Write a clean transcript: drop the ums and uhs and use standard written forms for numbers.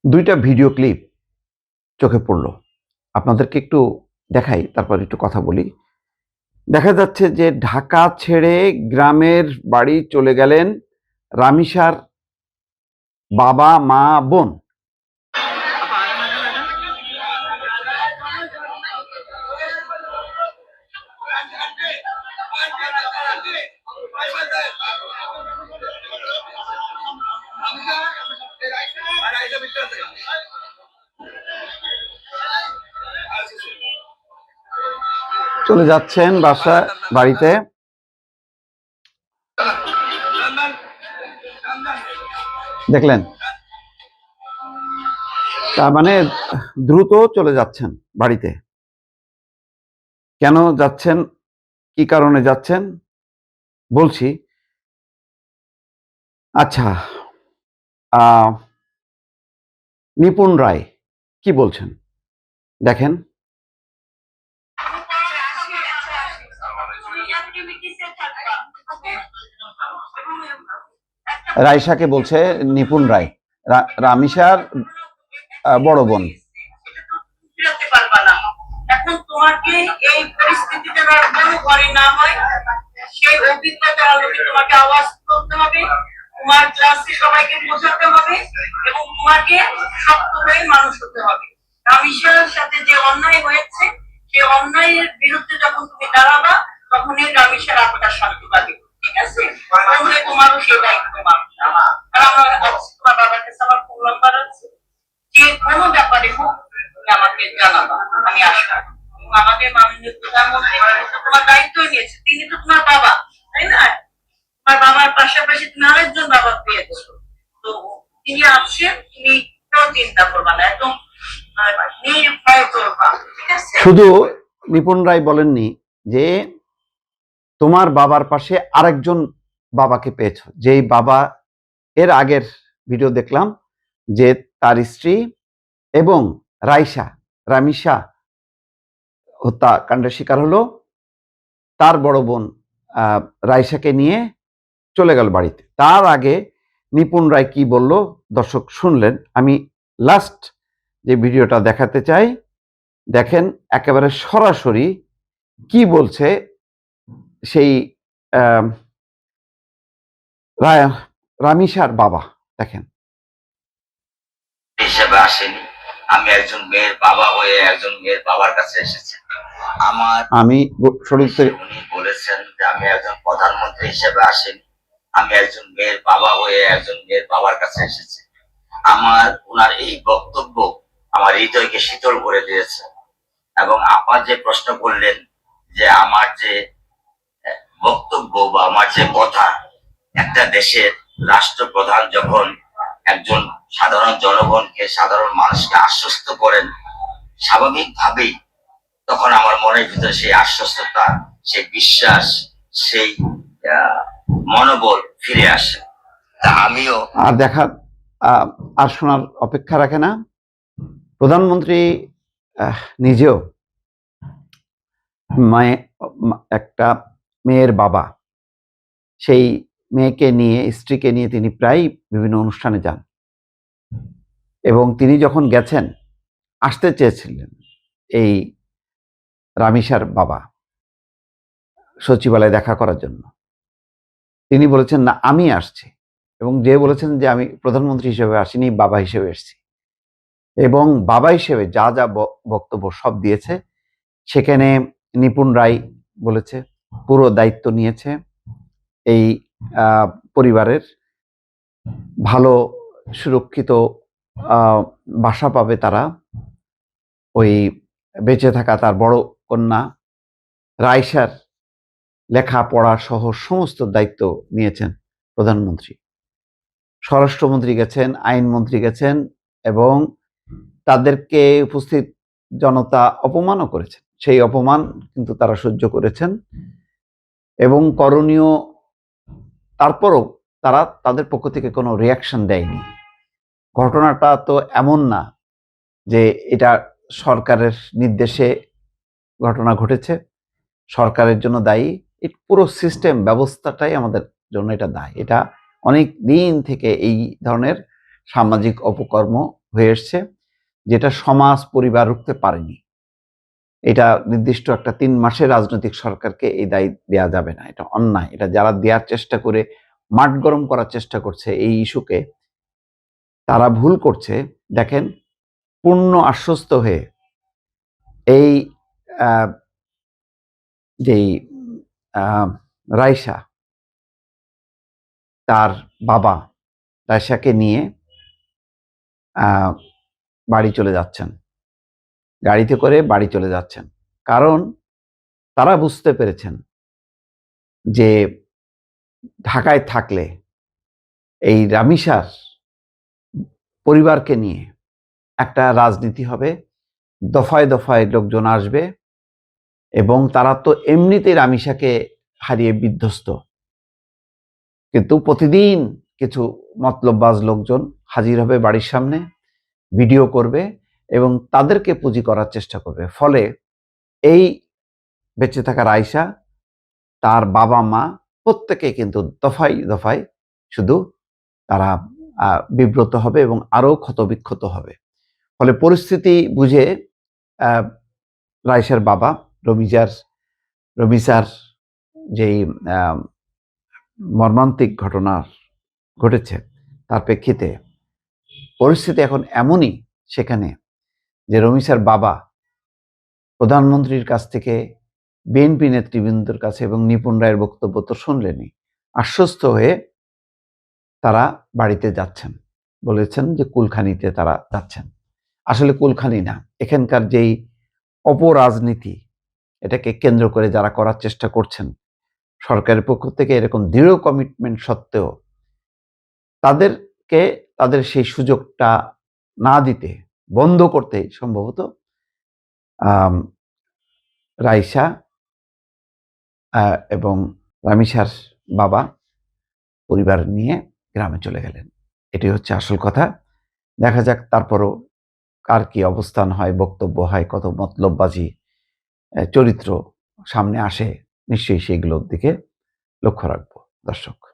দুইটা video clip চোখে পড়ল, আপনাদেরকে একটু দেখাই, তারপর একটু কথা বলি। দেখা যাচ্ছে যে ঢাকা ছেড়ে গ্রামের বাড়ি চলে গেলেন রামিসার বাবা, মা, বোন। চলে যাচ্ছেন বাড়িতে। দেখলেন, তার মানে দ্রুত চলে যাচ্ছেন বাড়িতে। কেন যাচ্ছেন, কি কারণে যাচ্ছেন বলছি। আচ্ছা, নিপুণ রায় কি বলছেন দেখেন। রাইসাকে বলছে নিপুণ রায়, রামিসার বড় বোন। এখন তোমাকে এই পরিস্থিতিতে কোনো ঘরে না হয়, সেই অভিজ্ঞতার আলোকে তোমাকে আওয়াজ তুলতে হবে, তোমার ক্লাসে সবাইকে বোঝাতে হবে এবং তোমাকে শক্ত হয়ে মানুষ হতে হবে। রামিসার সাথে যে অন্যায় হয়েছে, সেই অন্যায়ের বিরুদ্ধে যখন তুমি দাঁড়াবা, তখনই রামিসার আত্মার শান্তি পাবে। ঠিক আছে? তাহলে তোমারও সেই দায়িত্ব মানতে হবে। আর আমার তোমার বাবার কাছে আমার ফোন নাম্বার আছে, যে কোনো ব্যাপারে হোক তুমি আমাকে জানাবা, আমি আসবো। আমাদের মাননীয় প্রধানমন্ত্রী তোমার দায়িত্ব নিয়েছে, তিনি তো তোমার বাবা, তাই না? তোমার বাবার পাশাপাশি তুমি আরেকজন বাবা পেয়েছো, তো তিনি আছেন, তুমি চিন্তা করবা না, একদম নির্ভয় করবা। ঠিক আছে? শুধু নিপুণ রায় বলেননি যে তোমার বাবার পাশে আরেকজন বাবাকে পেয়েছো, যেই বাবা এর আগের ভিডিও দেখলাম যে তার স্ত্রী এবং রামিসা হত্যাকাণ্ডের শিকার হলো, তার বড় বোন রাইসাকে নিয়ে চলে গেল বাড়িতে। তার আগে নিপুণ রায় কি বলল দর্শক শুনলেন। আমি লাস্ট যে ভিডিওটা দেখাতে চাই, দেখেন একেবারে সরাসরি কি বলছে সেই রামিসার বাবা। দেখেন। হিসেবে আসেনি, আমি একজন মেয়ের বাবা হয়ে একজন মেয়ের বাবার কাছে এসেছি। আমি উনি বলেছেন যে আমি একজন প্রধানমন্ত্রী হিসেবে আসেনি, আমি একজন মেয়ের বাবা হয়ে একজন মেয়ের বাবার কাছে এসেছি। ওনার এই বক্তব্য আমার হৃদয়কে শীতল করে দিয়েছে। এবং আপা যে প্রশ্ন করলেন যে আমার যে বক্তব্য বা আমার যে কথা, একটা দেশের রাষ্ট্রপ্রধান যখন একজন সাধারণ জনগণকে, সাধারণ মানুষকে আশ্বস্ত করেন, স্বাভাবিকভাবেই তখন আমার মনের ভিতরে সেই আশ্বস্ততা, সেই বিশ্বাস, সেই মনোবল ফিরে আসে। তা আমিও আর দেখার আর শোনার অপেক্ষা রাখে না। প্রধানমন্ত্রী নিজেও একটা মেয়ের বাবা, সেই মেয়েকে নিয়ে, স্ত্রীকে নিয়ে তিনি প্রায় বিভিন্ন অনুষ্ঠানে যান এবং তিনি যখন গেছেন, আসতে চেয়েছিলেন এই রামিসার বাবা সচিবালয়ে দেখা করার জন্য। তিনি বলেছেন না, আমি আসছি, এবং যে বলেছেন যে আমি প্রধানমন্ত্রী হিসেবে আসিনি, বাবা হিসেবে এসেছি, এবং বাবা হিসেবে যা যা বক্তব্য সব দিয়েছে। সেখানে নিপুণ রায় বলেছে পুরো দায়িত্ব নিয়েছে এই পরিবারের, ভালো সুরক্ষিত বাসা পাবে তারা, ওই বেঁচে থাকা তার বড় কন্যা রাইসার লেখাপড়া সহ সমস্ত দায়িত্ব নিয়েছেন প্রধানমন্ত্রী। স্বরাষ্ট্রমন্ত্রী গেছেন, আইনমন্ত্রী গেছেন, এবং তাদেরকে উপস্থিত জনতা অপমানও করেছেন। সেই অপমান কিন্তু তারা সহ্য করেছেন এবং করণীয়, তারপরও তারা তাদের পক্ষ থেকে কোনো রিয়াকশন দেয়নি। ঘটনাটা তো এমন না যে এটা সরকারের নির্দেশে ঘটনা ঘটেছে, সরকারের জন্য দায়ী। এই পুরো সিস্টেম ব্যবস্থাটাই আমাদের জন্য এটা দায়ী। এটা অনেক দিন থেকে এই ধরনের সামাজিক অপকর্ম হয়ে এসছে, যেটা সমাজ পরিবার রুখতে পারেনি। এটা নির্দিষ্ট একটা 3 মাসের রাজনৈতিক সরকারকে এই দায় দেয়া যাবে না, এটা অন্যায়। এটা যারা দেওয়ার চেষ্টা করে মাঠ গরম করার চেষ্টা করছে এই ইস্যুকে, তারা ভুল করছে। দেখেন, পূর্ণ আশ্বস্ত হয়ে এই আহ, যেই রাইসা, তার বাবা রাইসাকে নিয়ে আহ, বাড়ি চলে যাচ্ছেন, গাড়িতে করে বাড়ি চলে যাচ্ছেন। কারণ তারা বুঝতে পেরেছেন যে ঢাকায় থাকলে এই রামিসার পরিবারকে নিয়ে একটা রাজনীতি হবে, দফায় দফায় লোকজন আসবে, এবং তারা তো এমনিতেই রামিসাকে হারিয়ে বিধ্বস্ত, কিন্তু প্রতিদিন কিছু মতলববাজ লোকজন হাজির হবে বাড়ির সামনে, ভিডিও করবে এবং তাদেরকে পুঁজি করার চেষ্টা করবে। ফলে এই বেঁচে থাকা রাইসা, তার বাবা মা প্রত্যেকে কিন্তু দফায় দফায় শুধু তারা বিব্রত হবে এবং আরো ক্ষতবিক্ষত হবে। ফলে পরিস্থিতি বুঝে রাইসার বাবা রমিসার যেই মর্মান্তিক ঘটনা ঘটেছে তার প্রেক্ষিতে পরিস্থিতি এখন এমনই সেখানে যে রমিসার বাবা প্রধানমন্ত্রীর কাছ থেকে, বিএনপি নেতৃবৃন্দের কাছে এবং নিপুণ রায়ের বক্তব্য তো শুনলেনই, আশ্বস্ত হয়ে তারা বাড়িতে যাচ্ছেন, বলেছেন যে কুলখানিতে তারা যাচ্ছেন। আসলে কুলখানি না, এখানকার যেই অপরাজনীতি, এটাকে কেন্দ্র করে যারা করার চেষ্টা করছেন সরকারের পক্ষ থেকে, এরকম দৃঢ় কমিটমেন্ট সত্ত্বেও তাদেরকে তাদের সেই সুযোগটা না দিতে, বন্ধ করতে সম্ভবত রাইসা এবং রামিসার বাবা পরিবার নিয়ে গ্রামে চলে গেলেন। এটি হচ্ছে আসল কথা। দেখা যাক তারপরও কার কি অবস্থান হয়, বক্তব্য হয়, কত মতলববাজি চরিত্র সামনে আসে, নিশ্চয়ই সেগুলোর দিকে লক্ষ্য রাখবো দর্শক।